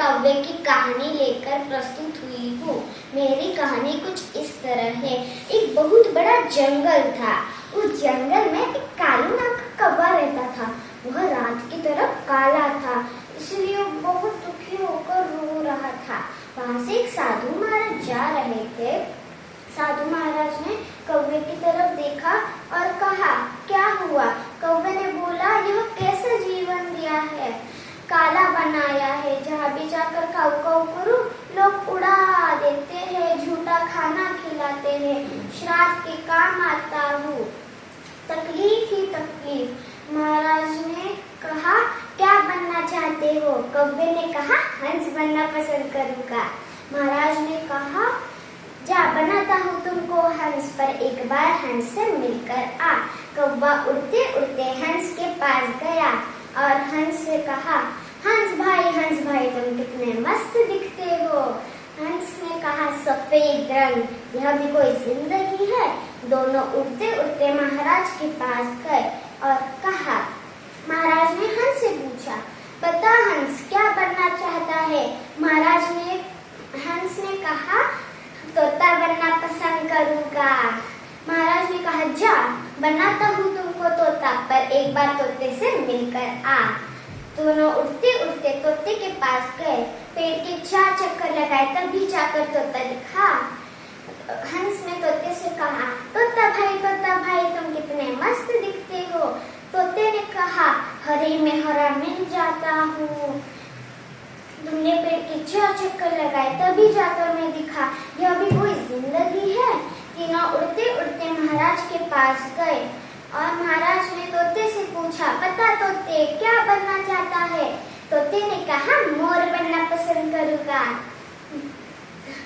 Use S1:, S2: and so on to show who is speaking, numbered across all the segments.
S1: कौवे की कहानी लेकर प्रस्तुत हुई हूँ। मेरी कहानी कुछ इस तरह है। एक बहुत बड़ा जंगल था। उस जंगल में एक कालू नाम का कौवा रहता था। वह रात की तरफ काला था, इसलिए बहुत दुखी होकर रो रहा था। वहां से एक साधु महाराज जा रहे थे। साधु महाराज ने कौवे की तरफ देखा और कहा, क्या हुआ? कौवे ने बोला, यह कैसा जीवन दिया है, काला बनाया है। जहाँ भी जाकर काऊ काऊ करूं, लोग उड़ा देते हैं, झूठा खाना खिलाते हैं, श्राद्ध के काम आता हूँ, तकलीफ ही तकलीफ। महाराज ने कहा, क्या बनना चाहते हो? कौवे ने कहा, हंस बनना पसंद करूंगा। महाराज ने कहा, जा बनाता हूँ तुमको हंस, पर एक बार हंस से मिलकर आ। कौवा उड़ते उड़ते हंस के पास गया और हंस से कहा, हंस भाई तुम कितने मस्त दिखते हो। हंस ने कहा, सफेद रंग, यह भी कोई जिंदगी है। दोनों उड़ते उड़ते महाराज के पास गए और कहा, महाराज ने हंस से पूछा, बता हंस, क्या बनना चाहता है? हंस ने कहा, तोता बनना पसंद करूंगा। महाराज ने कहा, जा बनाता हूँ तुमको तोता, पर एक बार तोते से मिलकर आ। दोनों उड़ते उड़ते तोते के पास गए, पेड़ के 4 चक्कर लगाए, तभी जाकर तोता दिखा। हंस ने तोते से कहा, तोता भाई तुम कितने मस्त दिखते हो। तोते ने कहा, हरे में हरा मिल जाता हूँ, तुमने पेड़ के 4 चक्कर लगाए, तभी जाकर मैं दिखा, यह भी कोई जिंदगी है। तीनों उड़ते उड़ते महाराज के पास गए और महाराज ने तोते से पूछा, बता तोते, क्या बनना चाहता है? तोते ने कहा, मोर बनना पसंद करूंगा।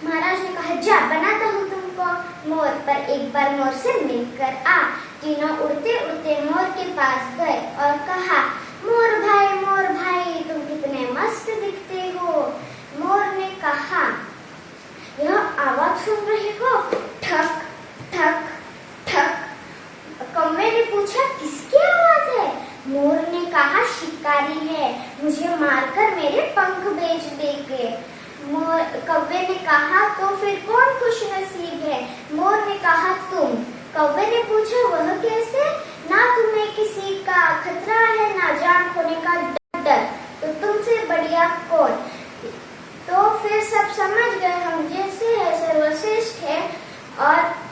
S1: महाराज ने कहा, जा बनाता हूँ तुमको मोर, पर एक बार मोर से मिलकर आ। तीनों उड़ते उड़ते मोर के पास गए और कहा, मोर भाई तुम कितने मस्त दिखते हो। मोर ने कहा, यह आवाज सुन रहे हो, ठक ठक ठक। कौवे ने पूछा, किसकी आवाज है? मोर ने कहा, शिकारी है, मुझे मारकर मेरे पंख बेच देंगे। कौवे ने कहा, तो फिर कौन खुश नसीब है? मोर ने कहा, तुम। कौवे ने पूछा, वह कैसे? ना तुम्हें किसी का खतरा है, ना जान खोने का डर, तो तुमसे बढ़िया कौन? तो फिर सब समझ गए, हम जैसे है सर्वश्रेष्ठ है और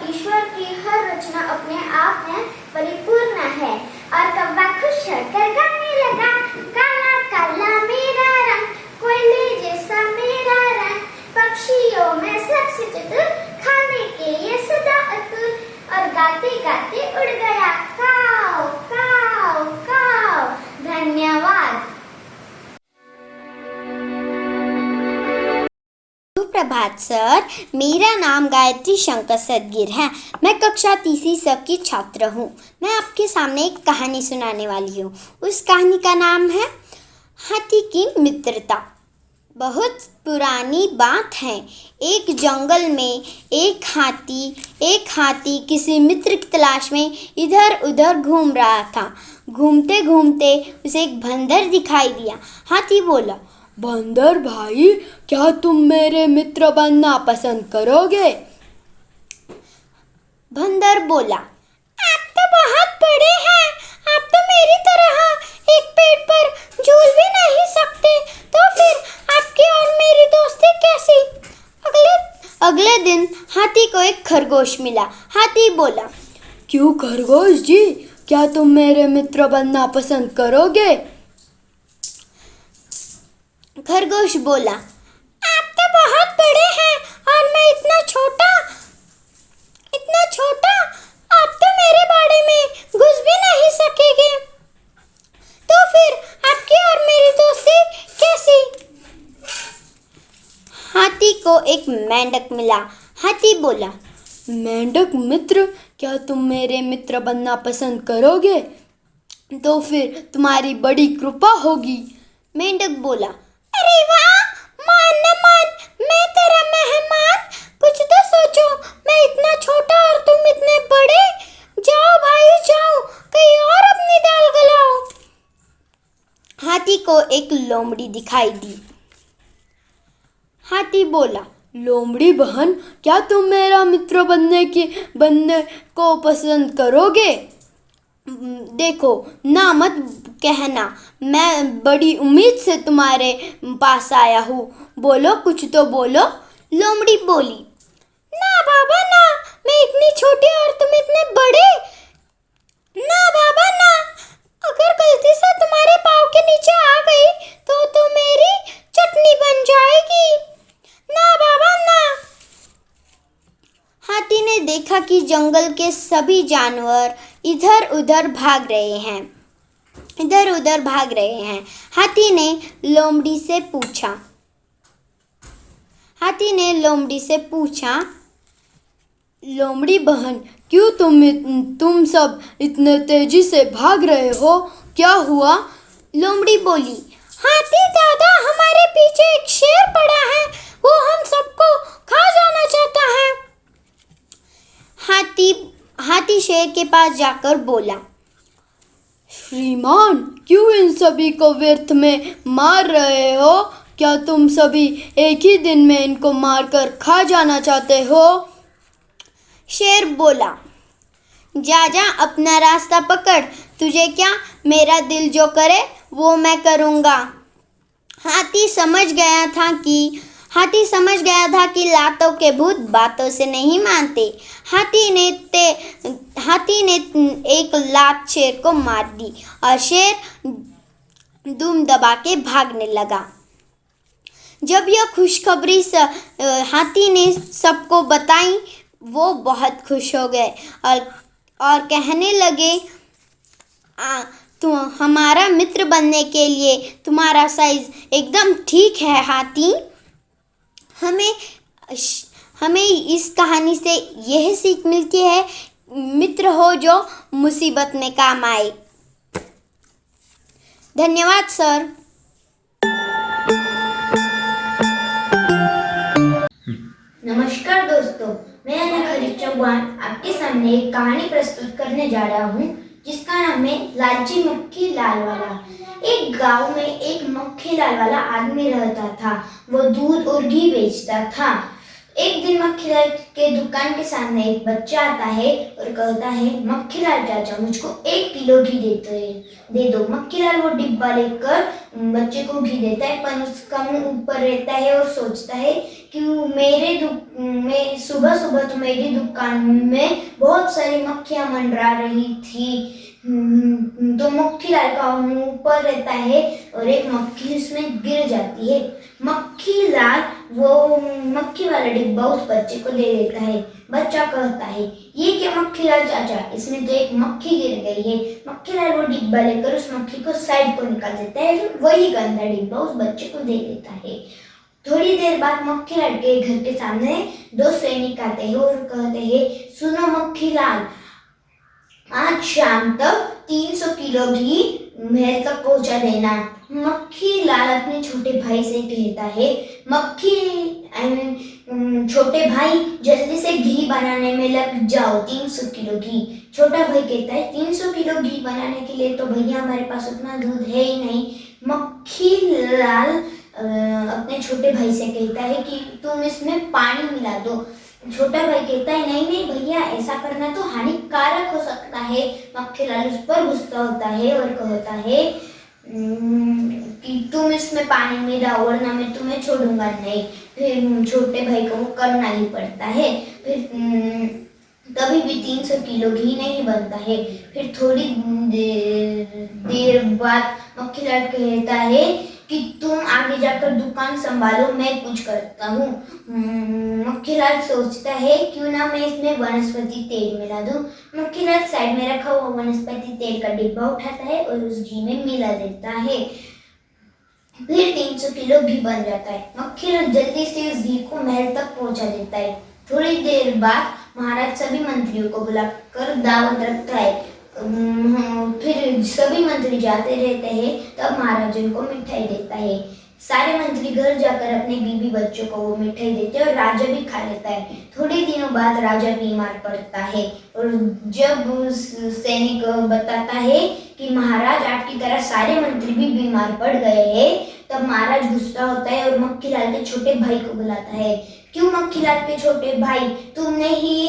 S1: ईश्वर की हर रचना अपने आप में परिपूर्ण है। और कौवा खुश होकर गाने लगा, काला काला मेरा रंग, कोयले जैसा मेरा रंग, पक्षियों में सबसे चतुर, खाने के लिए सदा अतुर। और गाते गाते उड़ गया, काव काव काव। धन्यवाद।
S2: सुप्रभात सर, मेरा नाम गायत्री शंकर सदगिर है। मैं कक्षा 3री स की छात्र हूँ। मैं आपके सामने एक कहानी सुनाने वाली हूँ। उस कहानी का नाम है हाथी की मित्रता। बहुत पुरानी बात है। एक जंगल में एक हाथी किसी मित्र की तलाश में इधर उधर घूम रहा था। घूमते घूमते उसे एक बंदर दिखाई दिया। हाथी बोला, बंदर भाई, क्या तुम मेरे मित्र बनना पसंद करोगे? बंदर बोला, आप तो बहुत बड़े हैं, आप तो मेरी तरह एक पेड़ पर झूल भी नहीं सकते, तो फिर आपकी और मेरी दोस्ती कैसी? अगले दिन हाथी को एक खरगोश मिला। हाथी बोला, क्यों खरगोश जी, क्या तुम मेरे मित्र बनना पसंद करोगे? खरगोश बोला, आप तो बहुत बड़े हैं और मैं इतना छोटा, आप तो मेरे बाड़े में घुस भी नहीं सकेंगे, तो फिर आपकी और मेरी दोस्ती कैसी? हाथी को एक मेंढक मिला। हाथी बोला, मेंढक मित्र, क्या तुम मेरे मित्र बनना पसंद करोगे? तो फिर तुम्हारी बड़ी कृपा होगी। मेंढक बोला, अरे वाह, मान न मान, मैं तेरा मेहमान, कुछ तो सोचो, मैं इतना छोटा और तुम इतने बड़े। जाओ भाई जाओ, कहीं और अपनी दाल गलाओ। हाथी को एक लोमड़ी दिखाई दी। हाथी बोला, लोमड़ी बहन, क्या तुम मेरा मित्र बनने को पसंद करोगे? देखो, ना मत कहना, मैं बड़ी उम्मीद से तुम्हारे पास आया हूँ। बोलो, कुछ तो बोलो। लोमड़ी बोली, ना बाबा ना, मैं इतनी छोटी और तुम इतने बड़े। ना बाबा ना, अगर गलती से तुम्हारे पाँव के नीचे आ गई तो मेरी चटनी बन जाएगी। ना बाबा ना। हाथी ने देखा कि जंगल के सभी जानवर इधर उधर भाग रहे हैं। हाथी ने लोमड़ी से पूछा, लोमड़ी बहन, क्यों तुम सब इतने तेजी से भाग रहे हो? क्या हुआ? लोमड़ी बोली, हाथी दादा, हमारे पीछे एक शेर पड़ा है, वो हम सबको खा जाना चाहता है। हाथी शेर के पास जाकर बोला, श्रीमान, क्यों इन सभी को व्यर्थ में मार रहे हो? क्या तुम सभी एक ही दिन में इनको मारकर खा जाना चाहते हो? शेर बोला, जा अपना रास्ता पकड़, तुझे क्या, मेरा दिल जो करे वो मैं करूँगा। हाथी समझ गया था कि लातों के भूत बातों से नहीं मानते। हाथी ने एक लात शेर को मार दी और शेर दुम दबा के भागने लगा। जब यह खुशखबरी हाथी ने सबको बताई, वो बहुत खुश हो गए और कहने लगे, हमारा मित्र बनने के लिए तुम्हारा साइज एकदम ठीक है हाथी। हमें इस कहानी से यह सीख मिलती है, मित्र हो जो मुसीबत में काम आए। धन्यवाद सर।
S1: नमस्कार दोस्तों, मैं अनखरी चौहान आपके सामने एक कहानी प्रस्तुत करने जा रहा हूँ जिसका नाम है लालची मक्खी लाल वाला। एक गांव में एक मक्खी लाल वाला आदमी रहता था। वो दूध और घी बेचता था। एक दिन मक्खी लाल के दुकान के सामने एक बच्चा आता है और कहता है, मक्खी लाल चाचा, मुझको 1 किलो घी दे दो। मक्खी लाल वो डिब्बा लेकर बच्चे को घी देता है, पर उसका मुंह ऊपर रहता है और सोचता है कि मैं सुबह सुबह तो मेरी दुकान में बहुत सारी मक्खियां मंडरा रही थी। तो मक्खी लाल का मुंह ऊपर रहता है और एक मक्खी उसमें गिर जाती है। मक्खी लाल वो मक्खी वाला डिब्बा उस बच्चे को दे देता है। बच्चा कहता है, ये क्या मक्खी लाल चाचा, इसमें तो एक मक्खी गिर गई है। मक्खी लाल वो डिब्बा लेकर उस मक्खी को साइड को निकाल देता है, वही गंदा डिब्बा उस बच्चे को दे देता है। थोड़ी देर बाद मक्खी लाल के घर के सामने 2 सैनिक आते हैं और कहते हैं, सुनो मक्खी लाल, आज शाम तक 300 किलो घी महल तक पहुंचा देना। मक्खी लाल अपने छोटे भाई से कहता है, छोटे भाई, जल्दी से घी बनाने में लग जाओ, 300 किलो घी। छोटा भाई कहता है, 300 किलो घी बनाने के लिए तो भैया हमारे पास उतना दूध है ही नहीं। मक्खी लाल अपने छोटे भाई से कहता है कि तुम इसमें पानी मिला दो। छोटा भाई कहता है, नहीं भैया, ऐसा करना तो हानिकारक हो सकता है। मक्खी लाल उस पर गुस्सा होता है और कहता है कि तुम इसमें पानी मिलाओ वरना मैं तुम्हें छोड़ूंगा नहीं। फिर छोटे भाई को वो करना ही पड़ता है। फिर कभी भी 300 किलो घी नहीं बनता है। फिर थोड़ी देर बाद मक्खी लाल कहता है कि तुम आगे जाकर दुकान संभालो, मैं कुछ करता हूँ। मक्खी लाल सोचता है, क्यों ना मैं इसमें वनस्पति तेल मिला दूँ। मक्खी लाल साइड में रखा हुआ वनस्पति तेल का डिब्बा उठाता है और उस घी में मिला देता है। फिर 300 किलो घी बन जाता है। मक्खी लाल जल्दी से उस घी को महल तक पहुंचा देता है। थोड़ी देर बाद महाराज सभी मंत्रियों को बुलाकर दावत रखता है। फिर सभी मंत्री जाते रहते हैं, तब महाराज उनको मिठाई देता है। सारे मंत्री घर जाकर अपने बीबी बच्चों को वो मिठाई देते हैं और राजा भी खा लेता है। थोड़े दिनों बाद राजा बीमार पड़ता है और जब उस सैनिक बताता है कि महाराज आपकी तरह सारे मंत्री भी बीमार पड़ गए हैं, तब महाराज गुस्सा होता है और मक्खीलाल के छोटे भाई को बुलाता है। क्यों मक्खीलाल के छोटे भाई, तुमने ही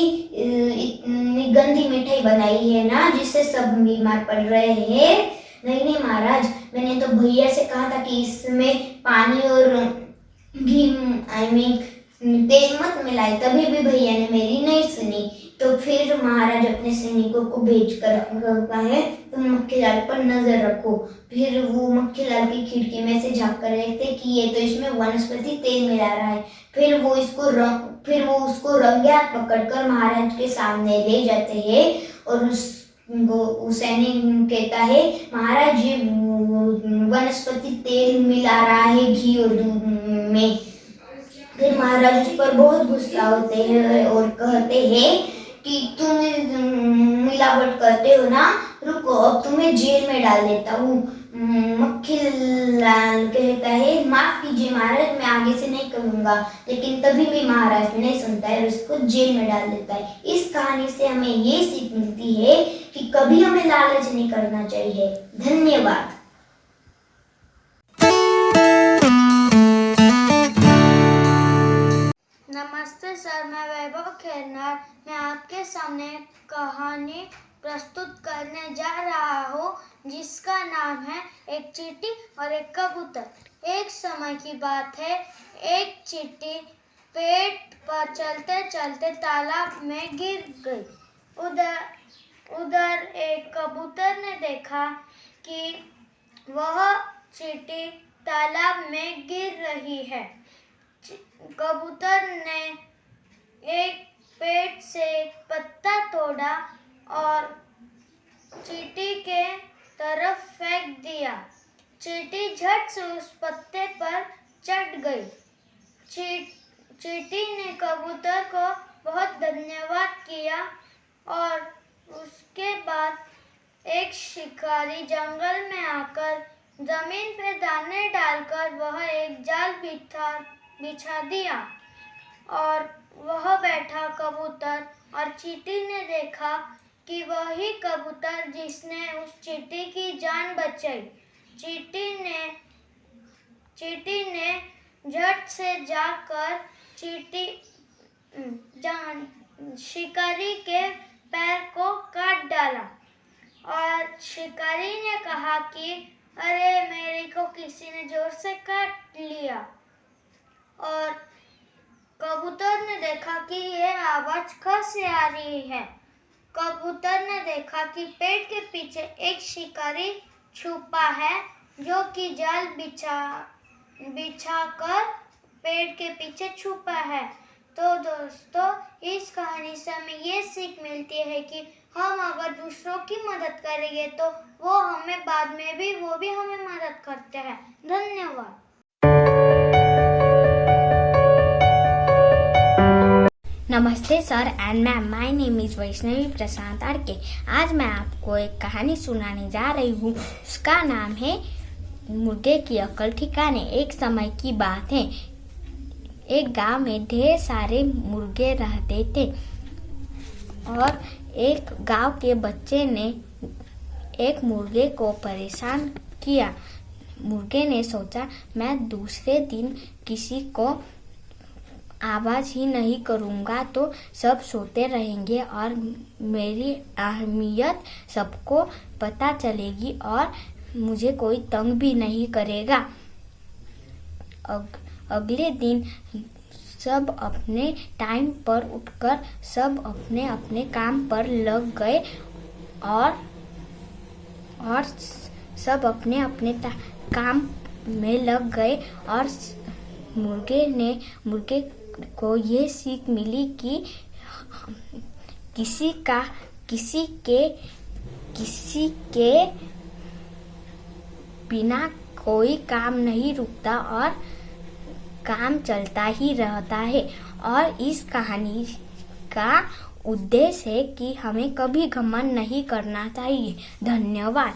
S1: इतनी गंदी मिठाई बनाई है ना जिससे सब बीमार पड़ रहे हैं? नहीं महाराज, मैंने तो भैया से कहा था कि इसमें पानी और घी तेल मत मिलाए, तभी भी भैया ने मेरी नहीं सुनी। तो फिर महाराज अपने सैनिकों को भेजकर कहता है तुम मक्खीलाल पर नजर रखो। फिर वो मक्खीलाल की खिड़की में से झांक कर देखते कि ये तो इसमें वनस्पति तेल मिला रहा है। फिर वो उसको रंगे हाथ पकड़कर महाराज के सामने ले जाते हैं और वो सैनिक कहता है महाराज ये वनस्पति तेल मिला रहा है घी और दूध में। फिर महाराज उस पर बहुत गुस्सा होते हैं और कहते हैं कि तुम मिलावट करते हो ना, रुको अब तुम्हें जेल में डाल देता हूँ। मक्खीलाल कहता है माफ कीजिए महाराज, मैं आगे से नहीं करूँगा, लेकिन तभी भी महाराज नहीं सुनता है और उसको जेल में डाल देता है। इस कहानी से हमें ये सीख मिलती है कि कभी हमें लालच नहीं करना चाहिए। धन्यवाद।
S3: नमस्ते सर, मैं वैभव खेरनार। मैं आपके सामने कहानी प्रस्तुत करने जा रहा हूँ जिसका नाम है एक चींटी और एक कबूतर। एक समय की बात है, एक चींटी पेड़ पर चलते चलते तालाब में गिर गई। उधर एक कबूतर ने देखा कि वह चींटी तालाब में गिर रही है। कबूतर ने एक पेड़ से पत्ता तोड़ा और चींटी के तरफ फेंक दिया। चींटी झट से उस पत्ते पर चढ़ गई। चींटी ने कबूतर को बहुत धन्यवाद किया और उसके बाद एक शिकारी जंगल में आकर जमीन पे दाने डालकर वह एक जाल बिछा दिया और वह बैठा कबूतर और चींटी ने देखा कि वही कबूतर जिसने उस चींटी की जान बचाई। चींटी ने झट से जाकर शिकारी के पैर को काट डाला और शिकारी ने कहा कि अरे मेरे को किसी ने जोर से काट लिया। और कबूतर ने देखा कि यह आवाज कहाँ से आ रही है। कबूतर ने देखा कि पेड़ के पीछे एक शिकारी छुपा है जो कि जाल बिछाकर पेड़ के पीछे छुपा है। तो दोस्तों, इस कहानी से हमें ये सीख मिलती है कि हम अगर दूसरों की मदद करेंगे तो वो हमें बाद में भी हमें मदद करते हैं। धन्यवाद।
S2: नमस्ते sir and ma'am, my name is Vaishnavi Prashant RK. आज मैं आपको एक कहानी सुनाने जा रही हूँ। उसका नाम है मुर्गे की अकल ठिकाने। एक समय की बात है, एक गांव में ढेर सारे मुर्गे रहते थे और एक गांव के बच्चे ने एक मुर्गे को परेशान किया। मुर्गे ने सोचा मैं दूसरे दिन किसी को आवाज ही नहीं करूँगा तो सब सोते रहेंगे और मेरी अहमियत सबको पता चलेगी और मुझे कोई तंग भी नहीं करेगा। अगले दिन सब अपने टाइम पर उठकर सब अपने अपने काम पर लग गए और सब अपने अपने काम में लग गए और मुर्गे को ये सीख मिली कि किसी के बिना कोई काम नहीं रुकता और काम चलता ही रहता है। और इस कहानी का उद्देश्य है कि हमें कभी घमंड नहीं करना चाहिए। धन्यवाद।